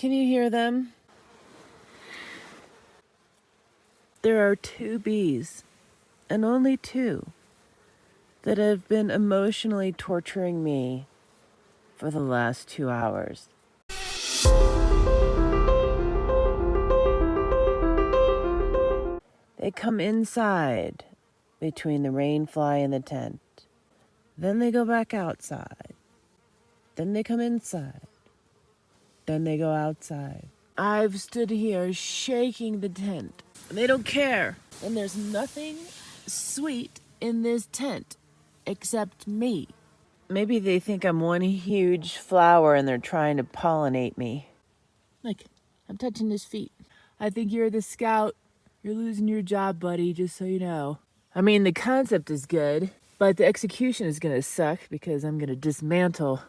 Can you hear them? There are 2 bees, and only 2, that have been emotionally torturing me for the last 2 hours. They come inside between the rain fly and the tent. Then they go back outside. Then they come inside. Then they go outside. I've stood here shaking the tent. They don't care. And there's nothing sweet in this tent except me. Maybe they think I'm one huge flower and they're trying to pollinate me. Like, I'm touching his feet. I think you're the scout. You're losing your job, buddy, just so you know. I mean, the concept is good, but the execution is gonna suck because I'm gonna dismantle.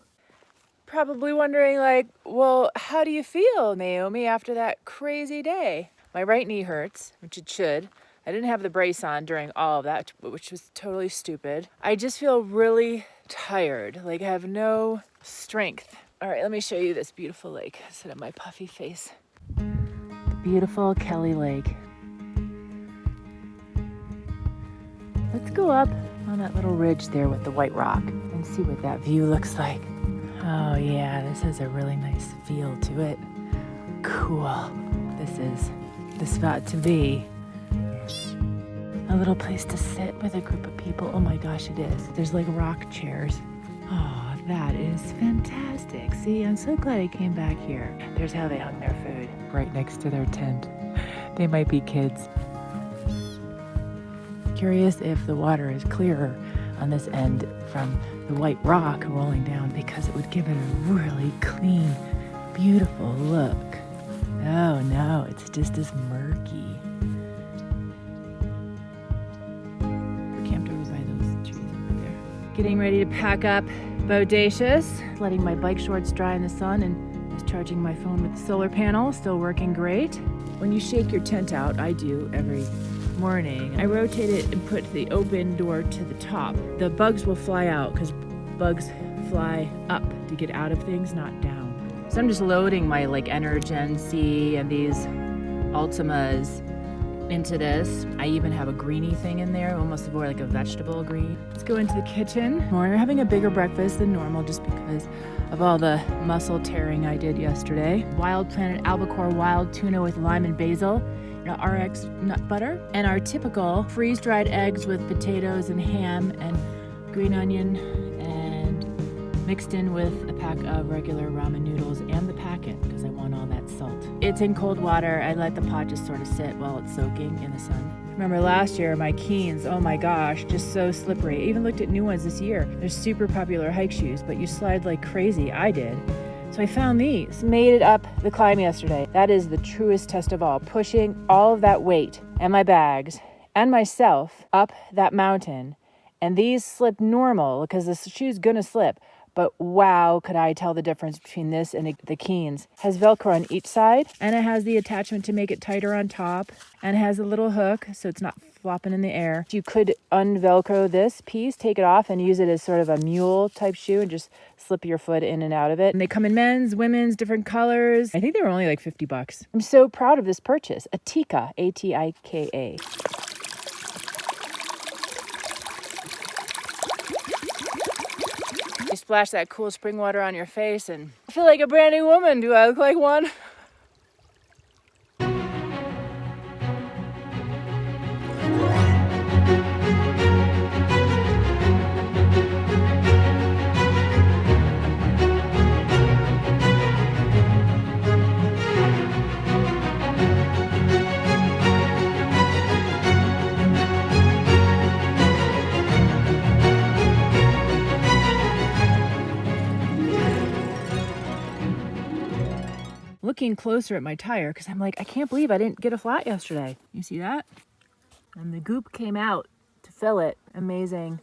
Probably wondering, like, well, how do you feel, Naomi, after that crazy day? My right knee hurts, which it should. I didn't have the brace on during all of that, which was totally stupid. I just feel really tired, like I have no strength. All right, let me show you this beautiful lake instead of my puffy face. The beautiful Kelly Lake. Let's go up on that little ridge there with the white rock and see what that view looks like. Oh yeah, this has a really nice feel to it. Cool. This is the spot to be. A little place to sit with a group of people. Oh my gosh, it is. There's like rock chairs. Oh, that is fantastic. See, I'm so glad I came back here. There's how they hung their food. Right next to their tent. They might be kids. Curious if the water is clearer on this end from the white rock rolling down, because it would give it a really clean, beautiful look. Oh no, it's just as murky. We're camped over by those trees over there. Getting ready to pack up, bodacious. Letting my bike shorts dry in the sun and just charging my phone with the solar panel, still working great. When you shake your tent out, I do every morning, I rotate it and put the open door to the top. The bugs will fly out because bugs fly up to get out of things, not down. So I'm just loading my like Energen C and these Ultimas into this. I even have a greeny thing in there, almost more like a vegetable green. Let's go into the kitchen. We're having a bigger breakfast than normal just because of all the muscle tearing I did yesterday. Wild Planet albacore wild tuna with lime and basil. RX nut butter, and our typical freeze-dried eggs with potatoes and ham and green onion, and mixed in with a pack of regular ramen noodles and the packet because I want all that salt. It's in cold water. I let the pot just sort of sit while it's soaking in the sun. Remember last year, my Keens, oh my gosh, just so slippery. I even looked at new ones this year. They're super popular hike shoes, but you slide like crazy. I did. So I found these. Made it up the climb yesterday. That is the truest test of all. Pushing all of that weight and my bags and myself up that mountain. And these slip normal because the shoe's gonna slip. But wow, could I tell the difference between this and the Keens. It has Velcro on each side, and it has the attachment to make it tighter on top, and it has a little hook so it's not flopping in the air. You could unvelcro this piece, take it off, and use it as sort of a mule type shoe and just slip your foot in and out of it. And they come in men's, women's, different colors. I think they were only like $50. I'm so proud of this purchase. ATIKA, A-T-I-K-A. You splash that cool spring water on your face and I feel like a brand new woman. Do I look like one? Looking closer at my tire because I'm like, I can't believe I didn't get a flat yesterday. You see that? And the goop came out to fill it. Amazing,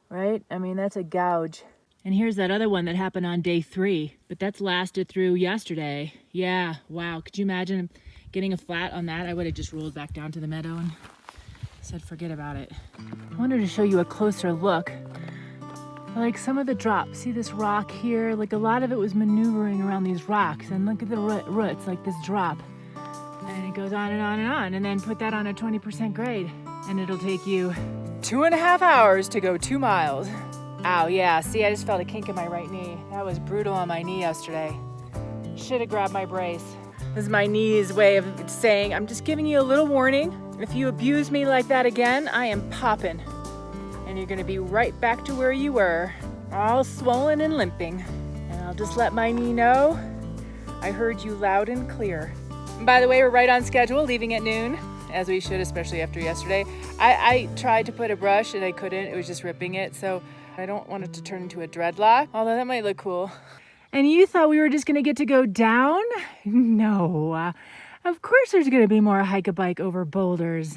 right? I mean, that's a gouge. And here's that other one that happened on day 3, but that's lasted through yesterday. Yeah, wow. Could you imagine getting a flat on that? I would have just rolled back down to the meadow and said, forget about it. I wanted to show you a closer look Like some of the drops, see this rock here? Like a lot of it was maneuvering around these rocks, and look at the roots, like this drop. And it goes on and on and on, and then put that on a 20% grade, and it'll take you 2.5 hours to go 2 miles. Ow, yeah, see, I just felt a kink in my right knee. That was brutal on my knee yesterday. Should have grabbed my brace. This is my knee's way of saying, I'm just giving you a little warning. If you abuse me like that again, I am popping. And you're gonna be right back to where you were, all swollen and limping. And I'll just let my knee know I heard you loud and clear. And by the way, we're right on schedule, leaving at noon, as we should, especially after yesterday. I tried to put a brush and I couldn't, it was just ripping it. So I don't want it to turn into a dreadlock, although that might look cool. And you thought we were just gonna get to go down? No, of course there's gonna be more hike-a-bike over boulders.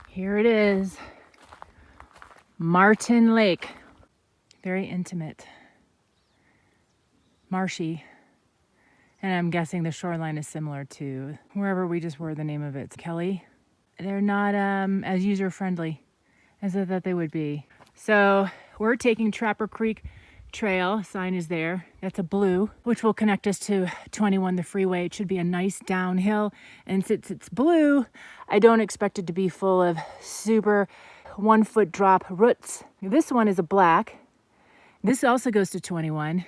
Here it is. Martin Lake, very intimate, marshy, and I'm guessing the shoreline is similar to wherever we just were. The name of it's Kelly. They're not as user-friendly as I thought they would be. So we're taking Trapper Creek Trail, sign is there, that's a blue, which will connect us to 21, the freeway. It should be a nice downhill, and since it's blue, I don't expect it to be full of super 1 foot drop roots. This one is a black. This also goes to 21.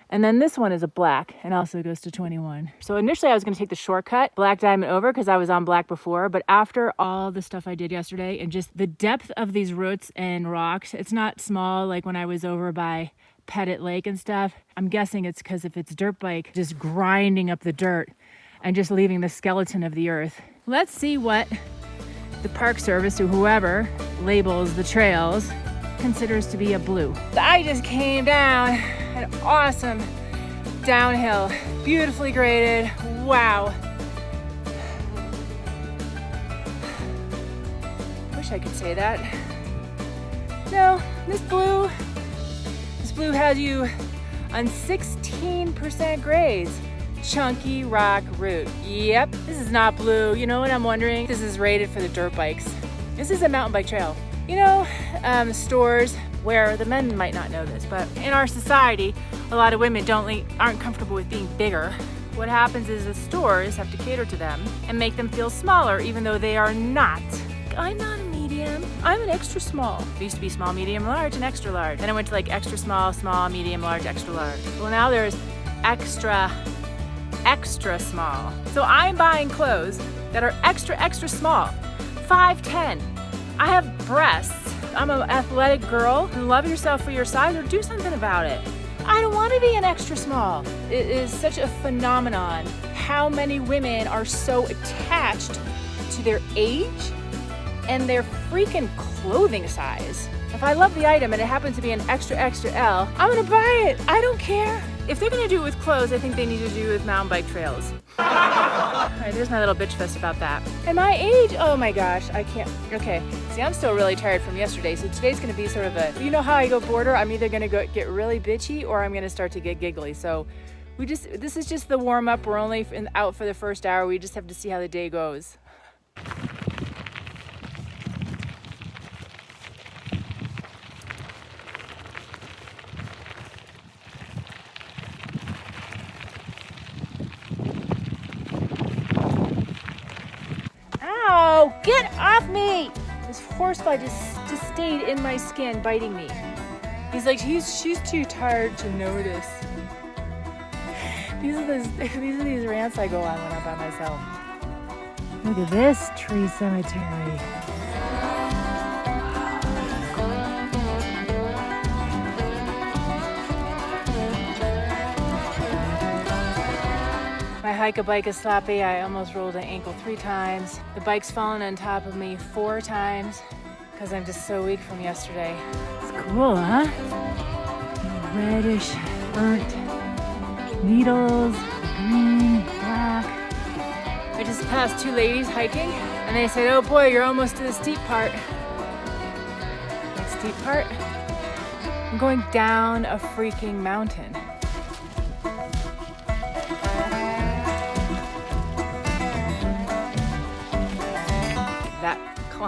And then this one is a black and also goes to 21. So initially I was gonna take the shortcut, Black Diamond over, because I was on black before, but after all the stuff I did yesterday and just the depth of these roots and rocks, it's not small like when I was over by Pettit Lake and stuff. I'm guessing it's because if it's dirt bike, just grinding up the dirt and just leaving the skeleton of the earth. Let's see what the Park Service or whoever labels the trails considers to be a blue. I just came down an awesome downhill, beautifully graded. Wow. Wish I could say that. No, this blue has you on 16% grades. Chunky rock route. Yep, this is not blue. You know what I'm wondering? This is rated for the dirt bikes. This is a mountain bike trail. You know, stores where the men might not know this, but in our society, a lot of women aren't comfortable with being bigger. What happens is the stores have to cater to them and make them feel smaller, even though they are not. I'm not a medium. I'm an extra small. It used to be small, medium, large, and extra large. Then I went to like extra small, small, medium, large, extra large. Well, now there's extra small. So I'm buying clothes that are extra small, 5'10". I have breasts. I'm an athletic girl. Love yourself for your size or do something about it. I don't want to be an extra small. It is such a phenomenon how many women are so attached to their age and their freaking clothing size. If I love the item and it happens to be an extra L, I'm gonna buy it. I don't care. If they're gonna do it with clothes, I think they need to do it with mountain bike trails. All right, there's my little bitch fest about that. And my age, oh my gosh, I can't, okay. See, I'm still really tired from yesterday, so today's gonna be sort of a, you know how I go border? I'm either gonna get really bitchy or I'm gonna start to get giggly. So this is just the warm up. We're only out for the first hour. We just have to see how the day goes. Ow, get off me! This horsefly just stayed in my skin, biting me. He's like, she's too tired to notice. These are these rants I go on when I'm by myself. Look at this tree cemetery. My hike-a-bike is sloppy. I almost rolled an ankle 3 times. The bike's fallen on top of me 4 times because I'm just so weak from yesterday. It's cool, huh? Reddish, burnt needles, green, black. I just passed 2 ladies hiking and they said, oh boy, you're almost to the steep part. The steep part? I'm going down a freaking mountain.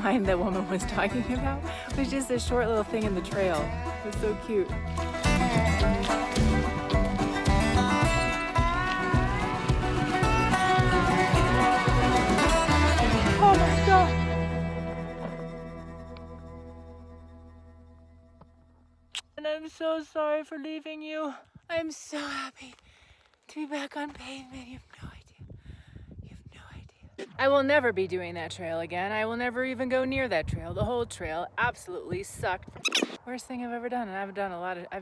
climb the woman was talking about was just a short little thing in the trail. It was so cute. Oh my God. And I'm so sorry for leaving you. I'm so happy to be back on pavement. You have no idea. You have no idea. I will never be doing that trail again. I will never even go near that trail. The whole trail absolutely sucked. Worst thing I've ever done, and I've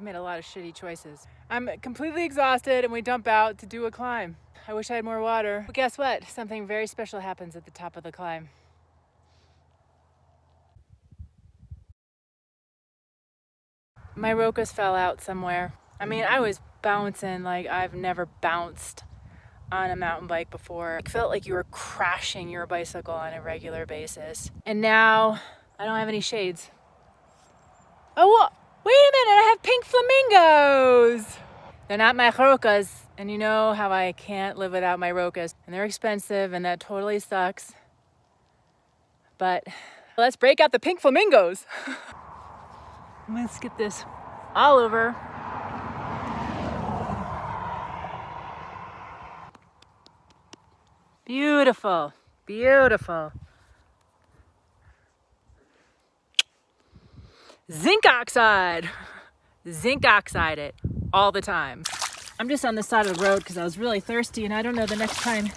made a lot of shitty choices. I'm completely exhausted and we dump out to do a climb. I wish I had more water. But guess what? Something very special happens at the top of the climb. My Rokas fell out somewhere. I mean, I was bouncing like I've never bounced on a mountain bike before. It felt like you were crashing your bicycle on a regular basis. And now I don't have any shades. Oh, wait a minute, I have pink flamingos. They're not my Rokas, and you know how I can't live without my Rokas. And they're expensive, and that totally sucks. But let's break out the pink flamingos. Let's get this all over. Beautiful, beautiful. Zinc oxide. Zinc oxide it all the time. I'm just on the side of the road because I was really thirsty and I don't know the next time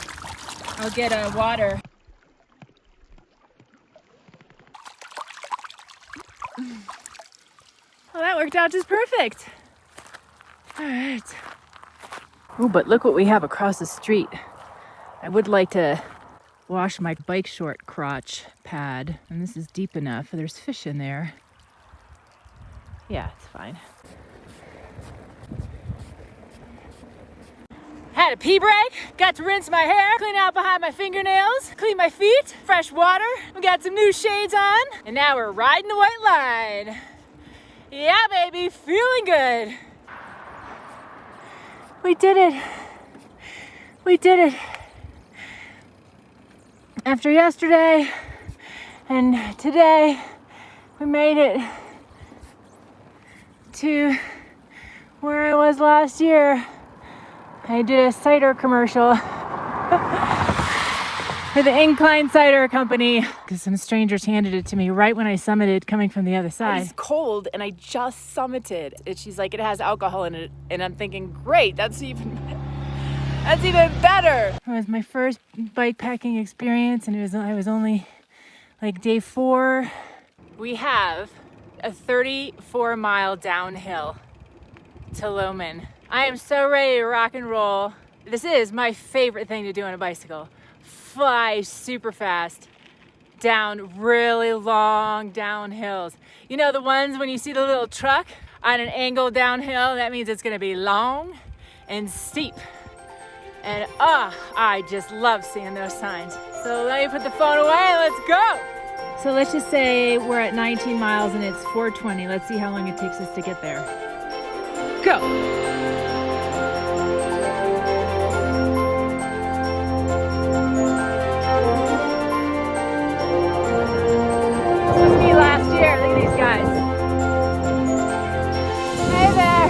I'll get water. Well, that worked out just perfect. All right. Oh, but look what we have across the street. I would like to wash my bike short crotch pad, and this is deep enough. There's fish in there. Yeah, it's fine. Had a pee break, got to rinse my hair, clean out behind my fingernails, clean my feet, fresh water. We got some new shades on, and now we're riding the white line. Yeah, baby, feeling good. We did it. We did it. After yesterday and today, we made it to where I was last year. I did a cider commercial for the Incline Cider Company because some strangers handed it to me right when I summited coming from the other side. It's cold and I just summited. And she's like, it has alcohol in it. And I'm thinking, great, that's even better. It was my first bike packing experience and I was only like day 4. We have a 34-mile downhill to Loman. I am so ready to rock and roll. This is my favorite thing to do on a bicycle. Fly super fast down really long downhills. You know the ones when you see the little truck on an angle downhill, that means it's gonna be long and steep. And I just love seeing those signs. So let me put the phone away and let's go. So let's just say we're at 19 miles and it's 4:20. Let's see how long it takes us to get there. Go. Last year, look at these guys. Hey there.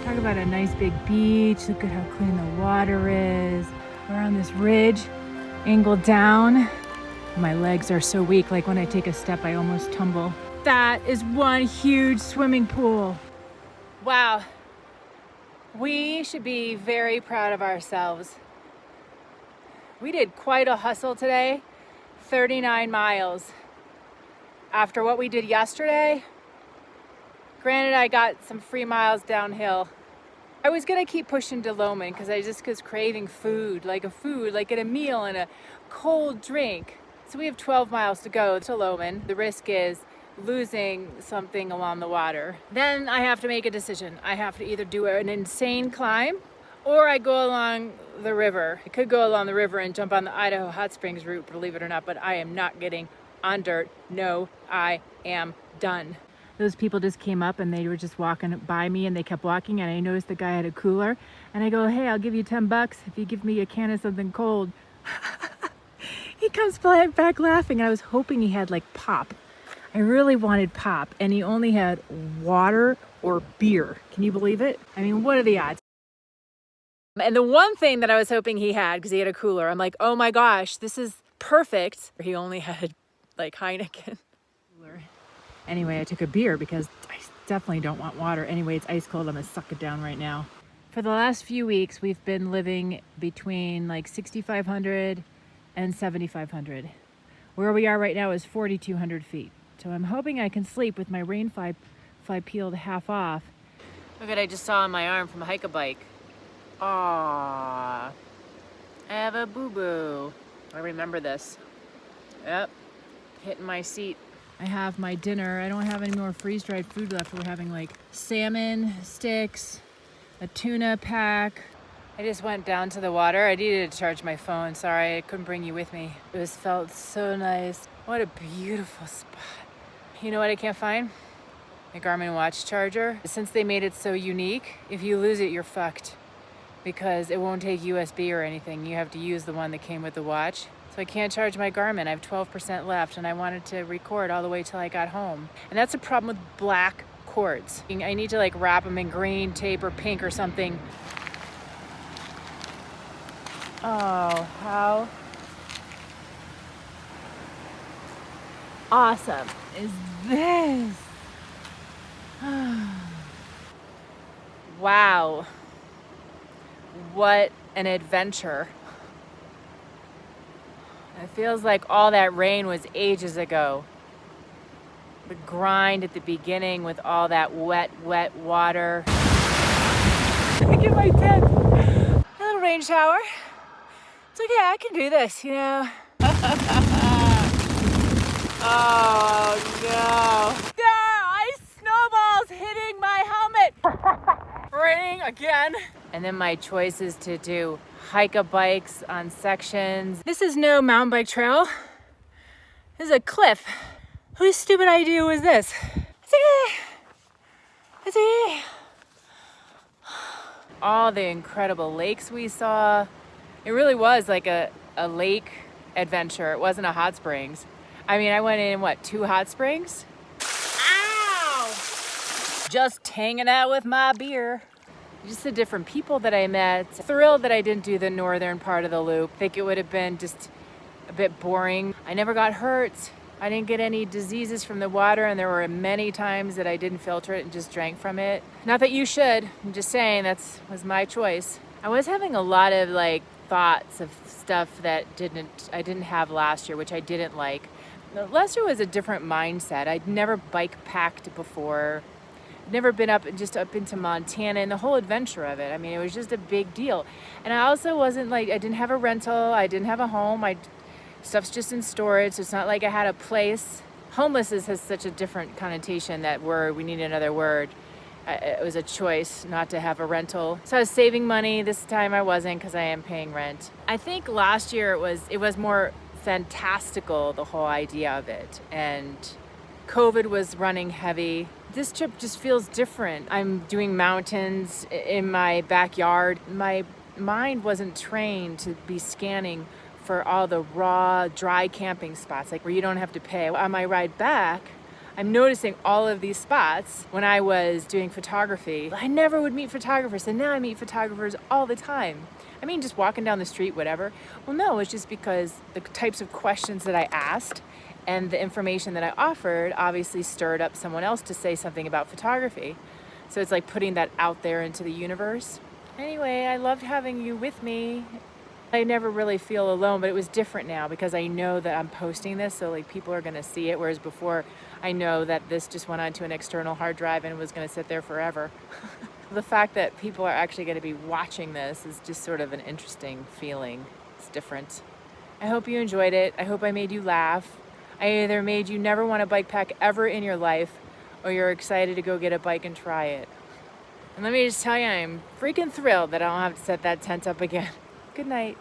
Talk about a nice big beach. Look at how clean the water is. We're on this ridge, angled down. My legs are so weak, like when I take a step, I almost tumble. That is one huge swimming pool. Wow. We should be very proud of ourselves. We did quite a hustle today, 39 miles. After what we did yesterday, granted I got some free miles downhill. I was gonna keep pushing to Loman because I just was craving food, like get a meal and a cold drink. So we have 12 miles to go to Loman. The risk is losing something along the water. Then I have to make a decision. I have to either do an insane climb or I go along the river. I could go along the river and jump on the Idaho Hot Springs route, believe it or not, but I am not getting on dirt. No, I am done. Those people just came up and they were just walking by me and they kept walking and I noticed the guy had a cooler and I go, hey, I'll give you $10 if you give me a can of something cold. He comes back laughing and I was hoping he had like pop. I really wanted pop and he only had water or beer. Can you believe it? I mean, what are the odds? And the one thing that I was hoping he had, because he had a cooler, I'm like, oh my gosh, this is perfect. He only had like Heineken. Anyway, I took a beer because I definitely don't want water. Anyway, it's ice cold. I'm gonna suck it down right now. For the last few weeks, we've been living between like 6,500 and 7,500. Where we are right now is 4,200 feet. So I'm hoping I can sleep with my rain fly peeled half off. Look what I just saw on my arm from a hike a bike. Aww, I have a boo-boo. I remember this. Yep, hitting my seat. I have my dinner. I don't have any more freeze-dried food left. We're having like salmon sticks, a tuna pack. I just went down to the water. I needed to charge my phone. Sorry, I couldn't bring you with me. It was felt so nice. What a beautiful spot. You know what I can't find? My Garmin watch charger. Since they made it so unique, if you lose it, you're fucked because it won't take USB or anything. You have to use the one that came with the watch. So I can't charge my Garmin. I have 12% left and I wanted to record all the way till I got home. And that's a problem with black cords. I need to like wrap them in green tape or pink or something. Oh, how awesome is this? Wow. What an adventure. It feels like all that rain was ages ago. The grind at the beginning with all that wet water. Look at my tent. A little rain shower. It's okay, I can do this, you know. Oh no. Ice snowballs hitting my helmet. Raining again. And then my choice is to do hike-a bikes on sections. This is no mountain bike trail. This is a cliff. Whose stupid idea was this? It's okay. All the incredible lakes we saw. It really was like a lake adventure. It wasn't a hot springs. I mean, I went in, what, 2 hot springs? Ow! Just hanging out with my beer. Just the different people that I met. Thrilled that I didn't do the northern part of the loop. I think it would have been just a bit boring. I never got hurt. I didn't get any diseases from the water, and there were many times that I didn't filter it and just drank from it. Not that you should. I'm just saying that was my choice. I was having a lot of like thoughts of stuff that I didn't have last year, which I didn't like. Last year was a different mindset. I'd never bike packed before. Never been up into Montana and the whole adventure of it. I mean, it was just a big deal. And I also wasn't like, I didn't have a rental. I didn't have a home. Stuff's just in storage. So it's not like I had a place. Homeless has such a different connotation, that word. We need another word. It was a choice not to have a rental. So I was saving money. This time I wasn't, because I am paying rent. I think last year it was more fantastical, the whole idea of it. And COVID was running heavy. This trip just feels different. I'm doing mountains in my backyard. My mind wasn't trained to be scanning for all the raw, dry camping spots, like where you don't have to pay. On my ride back, I'm noticing all of these spots. When I was doing photography, I never would meet photographers, and now I meet photographers all the time. I mean, just walking down the street, whatever. Well, no, it's just because the types of questions that I asked And the information that I offered obviously stirred up someone else to say something about photography. So it's like putting that out there into the universe. Anyway, I loved having you with me. I never really feel alone, but it was different now because I know that I'm posting this, so like people are gonna see it, whereas before I know that this just went onto an external hard drive and was gonna sit there forever. The fact that people are actually gonna be watching this is just sort of an interesting feeling. It's different. I hope you enjoyed it. I hope I made you laugh. I either made you never want to bike pack ever in your life, or you're excited to go get a bike and try it. And let me just tell you, I'm freaking thrilled that I don't have to set that tent up again. Good night.